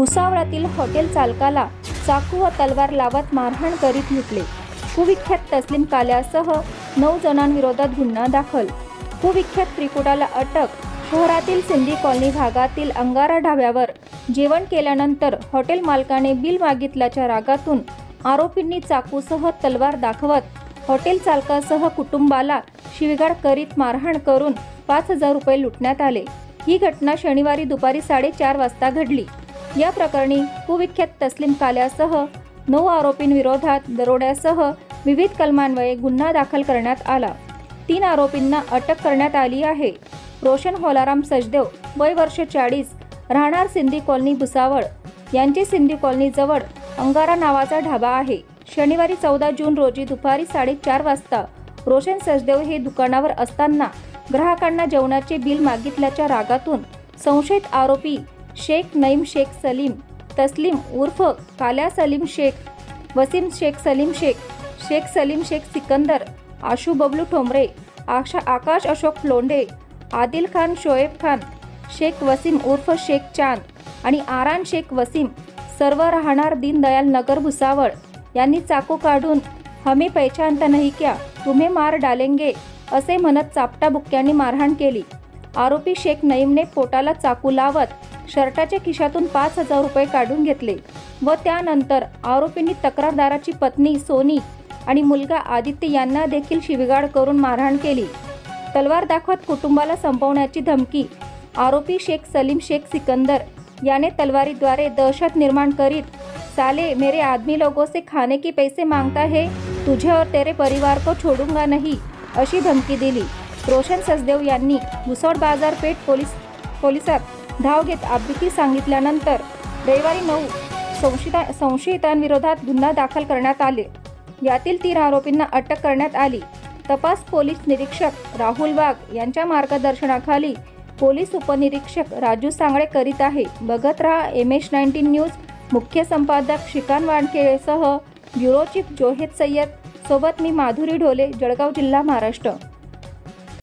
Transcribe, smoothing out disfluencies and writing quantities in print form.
भुसावळातील hotel चालकाला चाकू व तलवार लावत मारहाण करीत लुटले। कुविख्यात तस्लीम काल्यासह 9 जणांविरोधात गुन्हा दाखल। कुविख्यात त्रिकुटाला अटक। शहरातील सिंधी कॉलनी भागातील अंगारा ढाब्यावर जेवण केल्यानंतर हॉटेल मालकाने बिल मागितल्याच्या रागातून आरोपींनी चाकूसह तलवार दाखवत हॉटेल चालकासह कुटुंबाला शिवीगाळ करीत मारहाण करून 5,000 रुपये लुटण्यात आले। ही घटना शनिवारी दुपारी 4:30 वाजता घडली। या प्रकरणी कुविख्यात तस्लीम काल्यासह 9 आरोपींविरोधात दरोड्यासह विविध कलमान्वये गुन्हा दाखल करण्यात आला। 3 आरोपींना अटक करण्यात आली आहे। रोशन होलाराम सचदेव वय वर्ष 40 राहणार सिंधी कॉलनी भुसावळ यांचे सिंधी कॉलनी जवळ अंगारा नावाचा ढाबा आहे। शनिवारी 14 जून रोजी दुपारी 4:30 वाजता रोशन सचदेव हे दुकानावर असताना ग्राहकांना जेवणाचे बिल मागितल्याच्या रागातून संशयित आरोपी शेख नईम शेख सलीम तस्लीम उर्फ काल्या सलीम शेख, वसीम शेख सलीम शेख, शेख सलीम शेख सिकंदर, आशू बबलू ठोंबरे, आकाश अशोक लोंढे, आदिल खान शोएब खान, शेख वसीम उर्फ शेख चांद आणि आरान शेख वसीम सर्व राहणार दीनदयाल नगर भुसावळ यांनी चाकू काढून हमें पहचानता नहीं क्या, तुम्हें मार डालेंगे असे म्हणत चापटा बुक्क्यांनी मारहाण केली। आरोपी शेख नईमने पोटाला चाकू लावत शर्टाच्या खिशातून 5,000 रुपये काढून घेतले व त्यानंतर आरोपींनी तक्रारदाराची पत्नी सोनी आणि मुलगा आदित्य यांना देखील शिवीगाळ करून मारहाण केली। तलवार दाखवत कुटुंबाला संपवण्याची धमकी। आरोपी शेख सलीम शेख सिकंदर याने तलवारीद्वारे दहशत निर्माण करीत साले मेरे आदमी लोगों से खाने के पैसे मांगता है, तुझे और तेरे परिवार को छोडूंगा नहीं अशी धमकी दिली। रोशन सचदेव यांनी भुसावळ बाजारपेठ पोलिसात धाव घेत आब्रुती सांगितल्यानंतर रविवारी 9 संशयितांविरोधात गुन्हा दाखल करण्यात आले। यातील 3 आरोपींना अटक करण्यात आली। तपास पोलीस निरीक्षक राहुल वाघ यांच्या मार्गदर्शनाखाली पोलीस उपनिरीक्षक राजू सांगळे करीत आहे। बघत रहा MH19 न्यूज। मुख्य संपादक श्रीकांत वानखेडेसह ब्युरो चीफ जोहेद सय्यद सोबत मी माधुरी ढोले, जळगाव जिल्हा, महाराष्ट्र।